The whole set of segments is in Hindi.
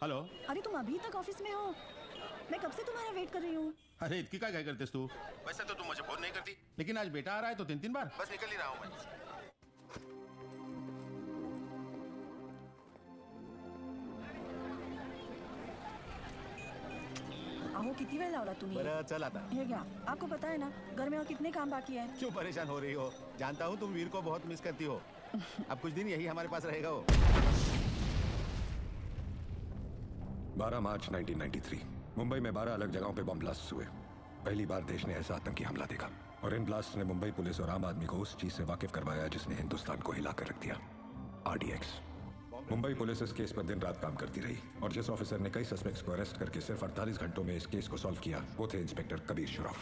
हेलो। अरे तुम अभी तक ऑफिस में हो? मैं कब से तुम्हारा वेट कर रही हूँ। अरे इतनी क्या करते तू? वैसे तो तुम मुझे फोन नहीं करती, लेकिन आज बेटा आ रहा है तो 3-3 बार। बस निकल ही रहा हूँ मैं। अहो किती वेळ लावला तुम्ही? बरं चल आता। हे घ्या, आपको पता है ना घर में और कितने काम बाकी है। क्यों परेशान हो रही हो? जानता हूँ तुम वीर को बहुत मिस करती हो। अब कुछ दिन यही हमारे पास रहेगा वो। 12 मार्च 1993 मुंबई में 12 अलग जगहों पे बम ब्लास्ट हुए। पहली बार देश ने ऐसा आतंकी हमला देखा और इन ब्लास्ट ने मुंबई पुलिस और आम आदमी को उस चीज से वाकिफ करवाया जिसने हिंदुस्तान को हिलाकर रख दिया, RDX। मुंबई पुलिस इस केस पर दिन रात काम करती रही और जिस ऑफिसर ने कई सस्पेक्ट्स को अरेस्ट करके सिर्फ 48 घंटों में इस केस को सॉल्व किया वो थे इंस्पेक्टर कबीर शुरफ।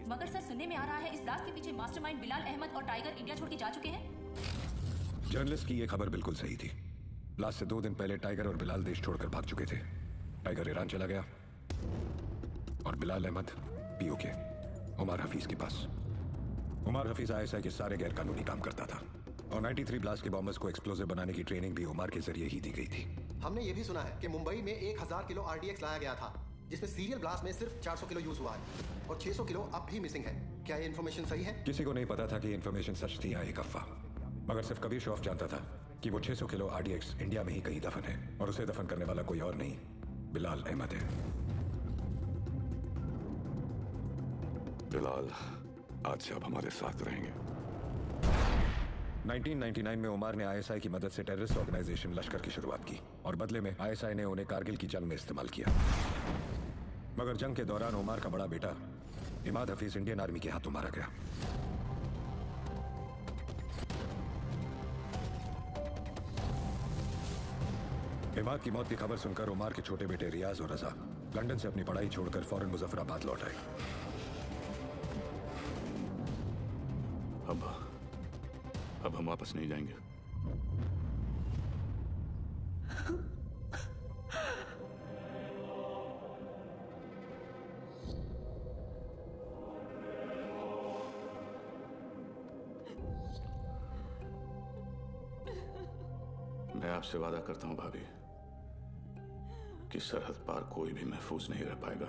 मगर सर सुनने में आ रहा है इस ब्लास्ट के पीछे मास्टरमाइंड बिलाल अहमद और टाइगर इंडिया छोड़ के जा चुके हैं। जर्नलिस्ट की ये खबर बिल्कुल सही थी। ब्लास्ट से 2 दिन पहले टाइगर और बिलाल देश छोड़कर भाग चुके थे। टाइगर ईरान चला गया और बिलाल अहमद POK उमर हफीज के पास। उमर हफीज ISI के सारे गैर कानूनी काम करता था और 93 ब्लास्ट के बॉम्बर्स को एक्सप्लोजिव बनाने की ट्रेनिंग भी उमर के जरिए ही दी गई थी। हमने ये भी सुना है कि मुंबई में 1000 किलो RDX लाया गया था, जिसमें सीरियल ब्लास्ट में सिर्फ 400 किलो यूज हुआ है और 600 किलो अब भी मिसिंग है। क्या ये इन्फॉर्मेशन सही है? किसी को नहीं पता था कि इन्फॉर्मेशन सच थी या एक अफवाह, मगर सिर्फ कबीर शुरफ जानता था कि वो 600 किलो RDX इंडिया में ही कहीं दफन है और उसे दफन करने वाला कोई और नहीं, बिलाल अहमद है। बिलाल आज से अब हमारे साथ रहेंगे। 1999 में उमर ने ISI की मदद से टेररिस्ट ऑर्गेनाइजेशन लश्कर की शुरुआत की और बदले में ISI ने उन्हें कारगिल की जंग में इस्तेमाल किया। मगर जंग के दौरान उमर का बड़ा बेटा इमाद हफीज इंडियन आर्मी के हाथों मारा गया। इमाद की मौत की खबर सुनकर उमर के छोटे बेटे रियाज और रजा लंदन से अपनी पढ़ाई छोड़कर फौरन मुजफ्फराबाद लौट आए। अब हम वापस नहीं जाएंगे। मैं आपसे वादा करता हूं भाभी कि सरहद पार कोई भी महफूज नहीं रह पाएगा।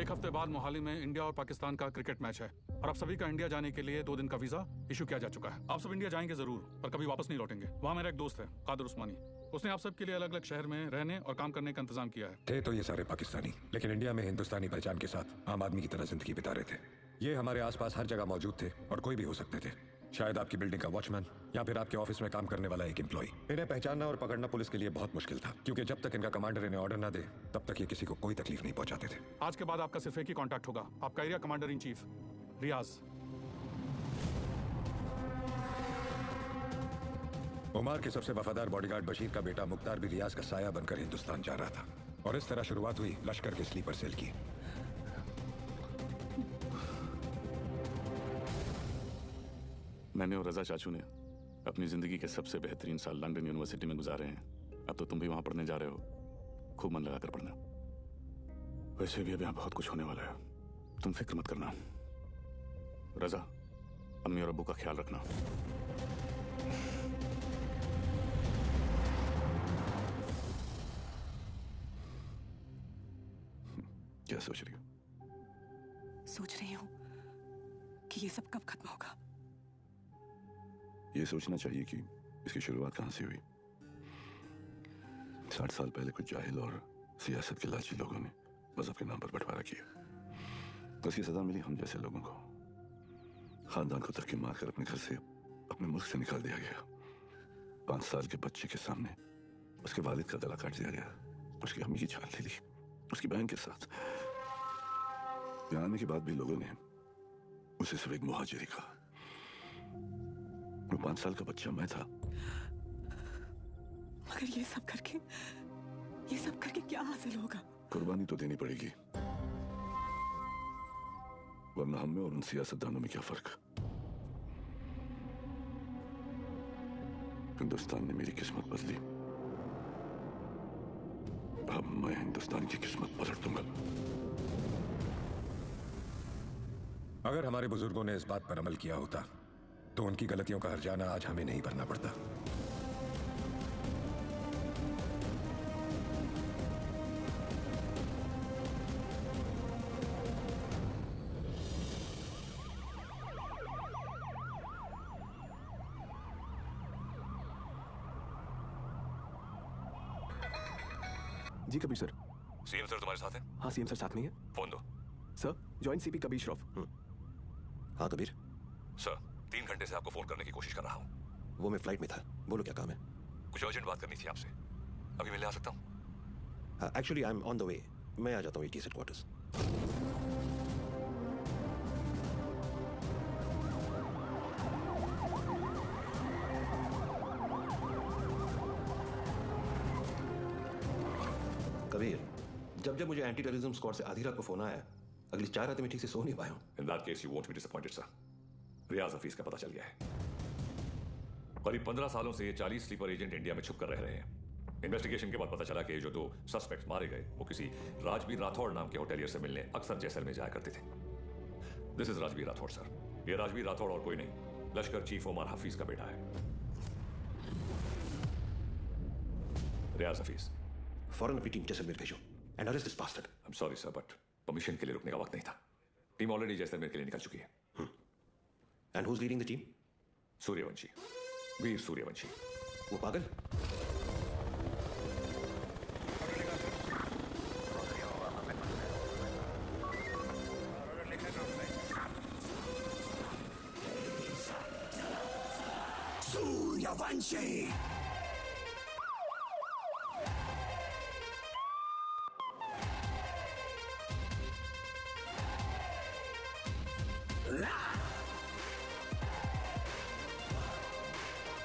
एक हफ्ते बाद मोहाली में इंडिया और पाकिस्तान का क्रिकेट मैच है और आप सभी का इंडिया जाने के लिए 2 दिन का वीजा इशू किया जा चुका है। आप सब इंडिया जाएंगे जरूर, पर कभी वापस नहीं लौटेंगे। वहाँ मेरा एक दोस्त है कादर उस्मानी, उसने आप सब के लिए अलग अलग शहर में रहने और काम करने का इंतजाम किया है। थे तो ये सारे पाकिस्तानी, लेकिन इंडिया में हिंदुस्तानी पहचान के साथ आम आदमी की तरह जिंदगी बिता रहे थे। ये हमारे आसपास हर जगह मौजूद थे और कोई भी हो सकते थे, शायद आपकी बिल्डिंग का वॉचमैन या फिर आपके ऑफिस में काम करने वाला एक एम्प्लॉय। इन्हें पहचानना और पकड़ना पुलिस के लिए बहुत मुश्किल था, क्योंकि जब तक इनका कमांडर इन्हें ऑर्डर ना दे तब तक ये किसी को कोई तकलीफ नहीं पहुंचाते थे। आज के बाद आपका सिर्फ एक ही कॉन्टैक्ट होगा, आपका एरिया कमांडर इन चीफ रियाज। उमर के सबसे वफादार बॉडीगार्ड बशीर का बेटा मुख्तार भी रियाज का साया बनकर हिंदुस्तान जा रहा था और इस तरह शुरुआत हुई लश्कर के स्लीपर सेल की। मैंने और रजा चाचू ने अपनी जिंदगी के सबसे बेहतरीन साल लंदन यूनिवर्सिटी में गुजारे हैं। अब तो तुम भी वहां पढ़ने जा रहे हो, खूब मन लगाकर पढ़ना। वैसे भी अब यहाँ बहुत कुछ होने वाला है, तुम फिक्र मत करना। रजा, अम्मी और अब्बू का ख्याल रखना। क्या सोच रही हो? सोच रही हूँ कि ये सब कब खत्म होगा। ये सोचना चाहिए कि इसकी शुरुआत कहां से हुई। 60 साल पहले कुछ जाहिल और सियासत के लालची लोगों ने मजहब के नाम पर बंटवारा किया, तो उसकी सजा मिली हम जैसे लोगों को। खानदान को धक्के मारकर अपने घर से, अपने मुल्क से निकाल दिया गया। 5 साल के बच्चे के सामने उसके वालिद का गला काट दिया गया, उसकी अम्मी की जान ले ली, उसकी बहन के साथ। यहाँ आने के बाद भी लोगों ने उसे सिर्फ एक मुहाजिरी कहा। वो 5 साल का बच्चा मैं था। मगर ये सब करके क्या हासिल होगा? कुर्बानी तो देनी पड़ेगी, वरना हम में और उन सियासतदानों में क्या फर्क। हिंदुस्तान ने मेरी किस्मत बदली, अब मैं हिंदुस्तान की किस्मत पलट दूंगा। अगर हमारे बुजुर्गों ने इस बात पर अमल किया होता तो उनकी गलतियों का हर्जाना आज हमें नहीं भरना पड़ता। जी कबीर सर। सीएम सर तुम्हारे साथ हैं? हाँ सीएम सर साथ में है। फोन दो। Sir joint CP Kabir Shroff. हाँ कबीर। सर 3 घंटे से आपको फोन करने की कोशिश कर रहा हूँ। वो मैं फ्लाइट में था, बोलो क्या काम है? कुछ अर्जेंट बात करनी थी आपसे, अभी मिलने आ सकता हूँ? Actually I am on the way, मैं आ जाता हूँ ATS हेडक्वार्टर्स। कबीर, जब मुझे एंटी टेररिज्म स्क्वाड से आधी रात को फोन आया, अगली 4 रातें मैं ठीक से सो नहीं पाया हूँ। In that case you won't be disappointed, sir. रियाज हफीज का पता चल गया है। करीब 15 सालों से ये 40 स्लीपर एजेंट इंडिया में छुप कर रह रहे हैं। इन्वेस्टिगेशन के बाद पता चला कि जो 2 सस्पेक्ट्स मारे गए वो किसी राजवीर राठौड़ नाम के होटेलियर से मिलने अक्सर जैसलमेर जाया करते थे। This is Rajveer Rathore sir. ये राजवीर राठौड़ और कोई नहीं, लश्कर चीफ उमर हफीज का बेटा है। रियाज हफीज। फौरन अपनी टीम जैसलमेर भेजो and arrest this bastard. I am sorry sir, but permission के लिए रुकने का वक्त नहीं था। टीम ऑलरेडी जैसलमेर के लिए निकल चुकी है। And who is leading the team? Suryavanshi, Veer Suryavanshi. वो पागल? Suryavanshi.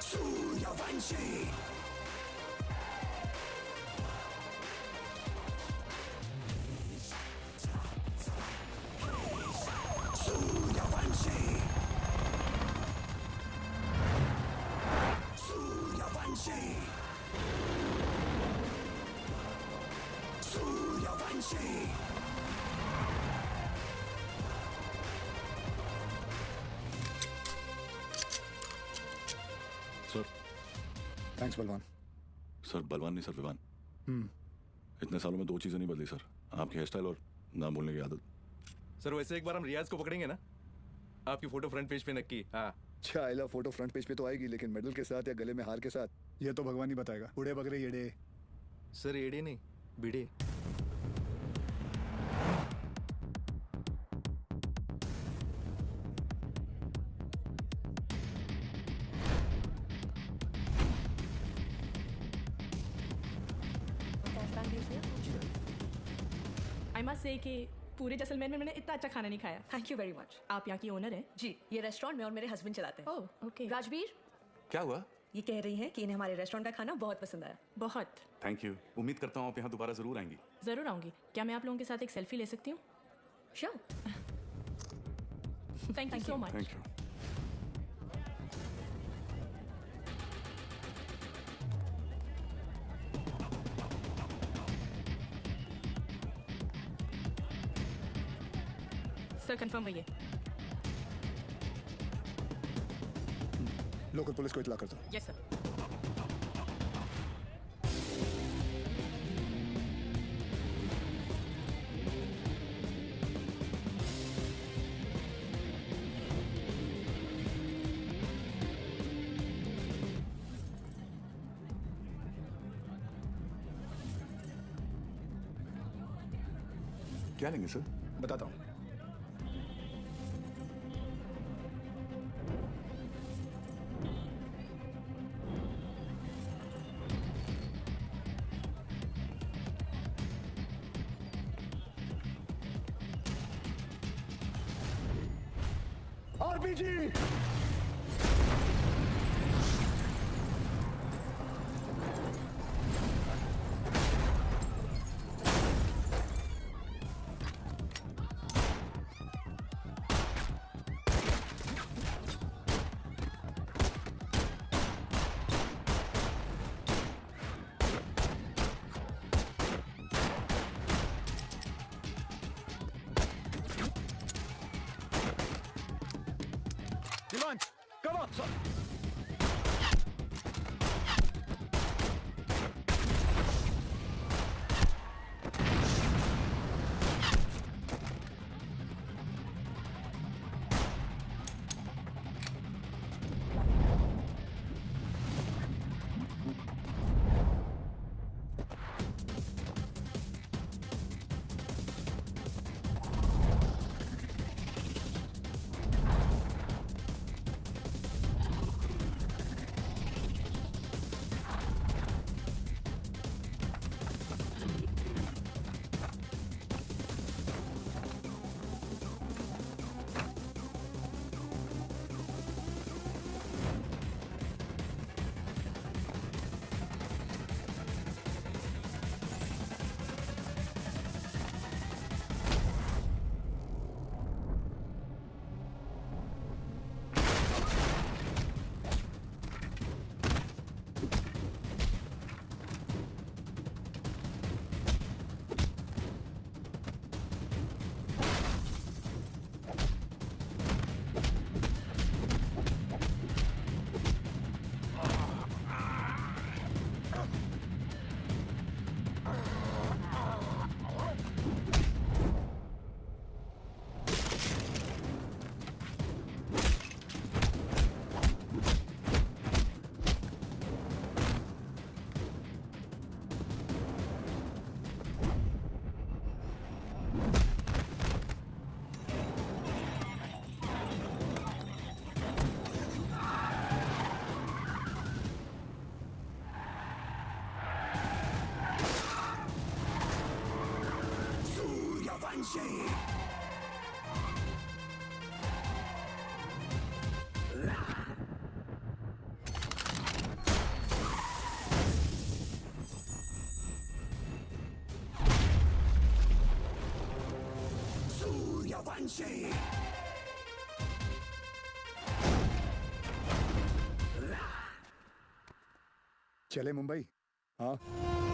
Suryavanshi. Suryavanshi. Suryavanshi. Suryavanshi. Sir. Thanks Balwan. Sir Balwan नहीं सर, विवान। इतने सालों में 2 चीजें नहीं बदली सर, आपकी हेयर स्टाइल और नाम बोलने की आदत। सर वैसे एक बार हम रियाज को पकड़ेंगे ना, आपकी फोटो फ्रंट पेज पे नक्की। हाँ चाइला फोटो फ्रंट पेज पे तो आएगी, लेकिन मेडल के साथ या गले में हार के साथ ये तो भगवान ही बताएगा। उड़े बगरे येड़े। सर येड़े नहीं, बिड़े। आई मस्ट से कि पूरे जैसलमेर में मैंने इतना अच्छा खाना नहीं खाया। Thank you very much. आप यहाँ की ओनर हैं? जी, ये रेस्टोरेंट में और मेरे हस्बैंड चलाते हैं। Oh okay. राजवीर, क्या हुआ? ये कह रही हैं कि इन्हें हमारे रेस्टोरेंट का खाना बहुत पसंद आया। बहुत। थैंक यू, उम्मीद करता हूँ आप यहाँ दोबारा जरूर आएंगी। जरूर आऊंगी। क्या मैं आप लोगों के साथ एक सेल्फी ले सकती हूँ? Sure. Thank you so much. Thank you. Sir confirm भैया। लोकल पुलिस को इतला कर दो। Yes sir. क्या लेंगे सर? बताता हूँ। आरपीजी। लॉन्च। Vanshi. Suryavanshi. चले मुंबई हाँ